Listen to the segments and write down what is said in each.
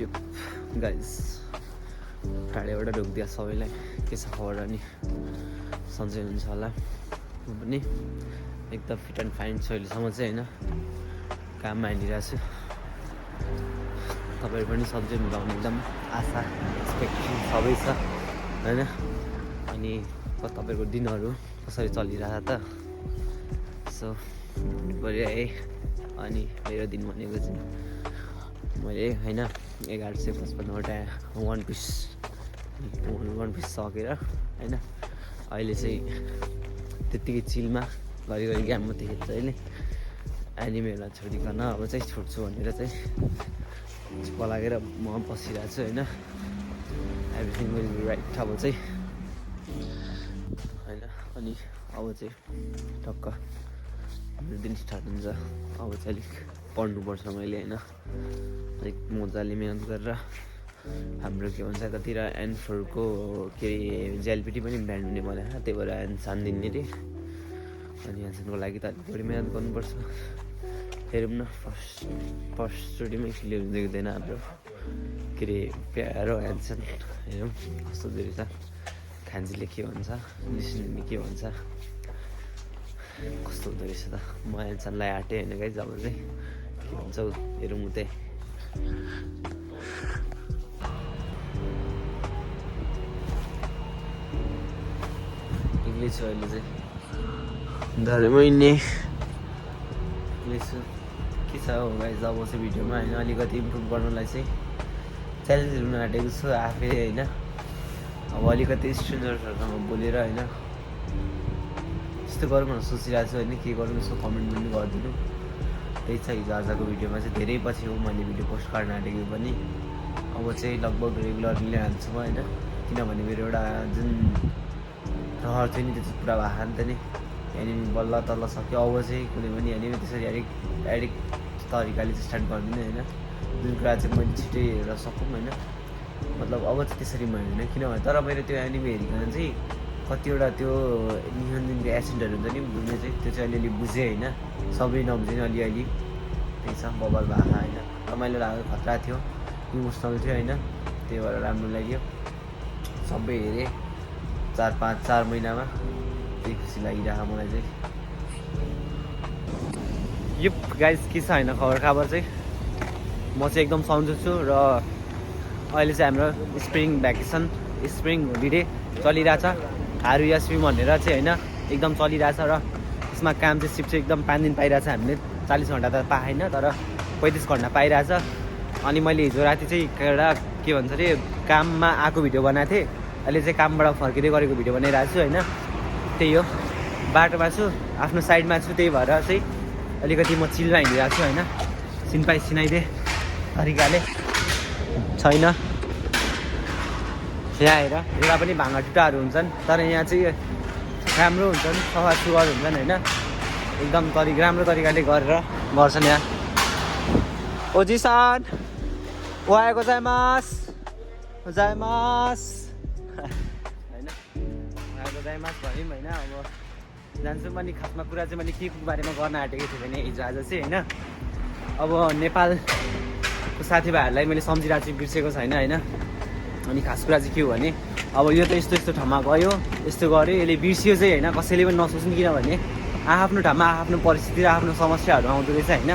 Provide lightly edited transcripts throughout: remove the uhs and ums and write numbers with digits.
Guys टाढेबाट ढोकिदिया सबैलाई के छ खबर अनि सन्चै हुनुहुन्छ होला। म पनि एकदम फिट एन्ड फाइन छु अहिलेसम्म चाहिँ होइन, काममा हिँडिरहेको छु। तपाईँहरू पनि सन्चै हुनुहुन्छ भने एकदम आशा एक्सपेक्टेसन सबै छ होइन। अनि तपाईँहरूको दिनहरू कसरी चलिरहेको त सो पऱ्यो है। अनि मेरो दिन भनेको चाहिँ मैले होइन 1155वटा वान पिस सकेर होइन अहिले चाहिँ त्यत्तिकै चिलमा घरिघरि गेम मात्रै खेल्छ अहिले। एनिमेहरूलाई छोडिकन अब चाहिँ छोड्छु भनेर चाहिँ चुप्प लागेर म बसिरहेको छु होइन। एभ्रिथिङ विल बी राइट अब चाहिँ होइन। अनि अब चाहिँ टक्क मेरो दिन स्टार्ट हुन्छ। अब चाहिँ अलिक पढ्नुपर्छ मैले होइन, अलिक मजाले मिहिनेत गरेर। हाम्रो के भन्छ यतातिर एन्फोरको के अरे जेएलपिटी पनि ब्यान्ड हुने भने त्यही भएर एन्सान दिने अरे। अनि एन्सनको लागि त अलिक बढी मिहिनेत गर्नुपर्छ। हेरौँ न फर्स्टचोटिमै क्लियर हुँदै हुँदैन हाम्रो के अरे प्यारो एन्सन। हेरौँ कस्तो हुँदो रहेछ, खान्जीले के भन्छ, लिसनले के भन्छ, कस्तो हुँदो रहेछ त। म एन्सनलाई आँटेँ होइन गाइस, अब चाहिँ के भन्छ हेरौँ उतै। एक्लै छु अहिले चाहिँ धरे महिने एक्लै छु। के छ हो गाइस अब चाहिँ भिडियोमा होइन अलिकति इम्प्रुभ गर्नलाई चाहिँ च्यालेन्ज हुन आँटेको छु आफै होइन। अब अलिकति स्ट्रेन्जर्सहरूसँग बोलेर होइन यस्तो गरौँ भनेर सोचिरहेको छु होइन। के गरौँ यसो कमेन्ट पनि गरिदिनु। त्यही छ हिजो आजको भिडियोमा चाहिँ धेरै पछि हो मैले भिडियो पोस्ट गर्न आँटेको पनि। अब चाहिँ लगभग रेगुलरली हाल्छु म होइन, किनभने मेरो एउटा जुन रहर थियो नि त्यो चाहिँ पुरा भएको नि त नि। एनिमी बल्ल तल्ल सक्यो, अब चाहिँ कुनै पनि एनिमी त्यसरी एडिक्ट तरिकाले चाहिँ स्टार्ट गरिदिनु होइन। जुन कुरा चाहिँ मैले छिटै हेरेर सकौँ होइन, मतलब अब चाहिँ त्यसरी म हेर्दिनँ। किनभने तर मैले त्यो एनिमी हेरिकन चाहिँ कतिवटा त्यो नियन्त्रणको एसेन्टहरू हुन्छ नि बुझ्ने चाहिँ त्यो चाहिँ अलिअलि बुझेँ होइन, सबै नबुझेँ अलिअलि। त्यही छ बबल भएको होइन, रमाइलो लाग्यो, खतरा थियो, इमोसनल थियो होइन। त्यही भएर राम्रो लाग्यो, सबै हेरेँ 4 महिनामा। त्यही खुसी लागिरहेको मलाई चाहिँ। यो गाइस के छ होइन खबर चाहिँ म चाहिँ एकदम सन्चो छु। र अहिले चाहिँ हाम्रो स्प्रिङ भ्याकेसन स्प्रिङ होलिडे चलिरहेछ। हारु यास्मी भनेर चाहिँ होइन एकदम चलिरहेछ। र यसमा काम चाहिँ सिप चाहिँ एकदम 5 दिन पाइरहेछ हामीले। 40 घन्टा त पाएन तर 35 घन्टा पाइरहेछ। अनि मैले हिजो राति चाहिँ एउटा के भन्छ अरे काममा आएको भिडियो बनाएको थिएँ, अहिले चाहिँ कामबाट फर्किँदै गरेको भिडियो बनाइरहेको छु होइन। त्यही हो, बाटोमा छु, आफ्नो साइडमा छु, त्यही भएर चाहिँ अलिकति म चिलमा हिँडिरहेको छु होइन। सिनपाई सिनाइदिए तरिकाले छैन। यहाँ हेर एउटा पनि भाँगा टुटाहरू हुन्छन् तर यहाँ चाहिँ राम्रो हुन्छन्, सफा सुग्घर हुन्छन् होइन। एकदम राम्रो तरिकाले गरेर गर्छन् यहाँ। ओजिसान ओआएको जाइमास होइन, ओआएको जाइमास भनौँ होइन। अब जान्छु पनि खासमा कुरा चाहिँ मैले के को बारेमा गर्न आँटेको थिएँ भने हिजो आज चाहिँ होइन। अब नेपालको साथीभाइहरूलाई मैले सम्झिरहेको छु, बिर्सेको छैन होइन। अनि खास कुरा चाहिँ के हो भने अब यो त यस्तो ठाउँमा गयो, यस्तो गऱ्यो, यसले बिर्सियो चाहिँ होइन। कसैले पनि नसोच्नु, किनभने आफ्नो ठाउँमा आफ्नो परिस्थिति र आफ्नो समस्याहरू आउँदो रहेछ होइन।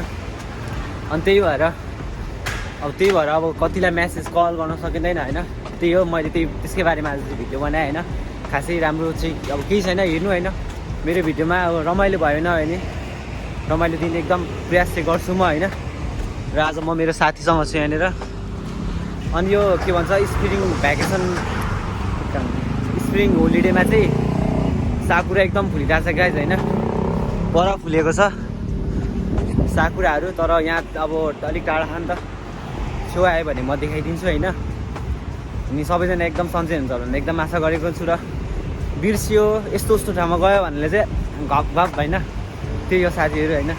अनि त्यही भएर अब कतिलाई म्यासेज कल गर्न सकिँदैन होइन। त्यही हो, मैले त्यसकै बारेमा आज भिडियो बनाएँ होइन। खासै राम्रो चाहिँ अब केही छैन, हेर्नु होइन मेरो भिडियोमा। अब रमाइलो भएन भने रमाइलो दिन एकदम प्रयास चाहिँ गर्छु म होइन। र आज म मेरो साथीसँग छु यहाँनिर। अनि यो के भन्छ स्प्रिङ होलिडेमा चाहिँ साकुरा एकदम फुलिरहेको छ गाइस होइन। पर फुलेको छ साकुराहरू, तर यहाँ अब अलिक टाढा खान त छेउ आयो भने म देखाइदिन्छु होइन। अनि सबैजना एकदम सन्चै हुन्छ भनेर एकदम आशा गरेको छु। र बिर्सियो यस्तो ठाउँमा गयो भनेर चाहिँ घप होइन। त्यही हो साथीहरू होइन।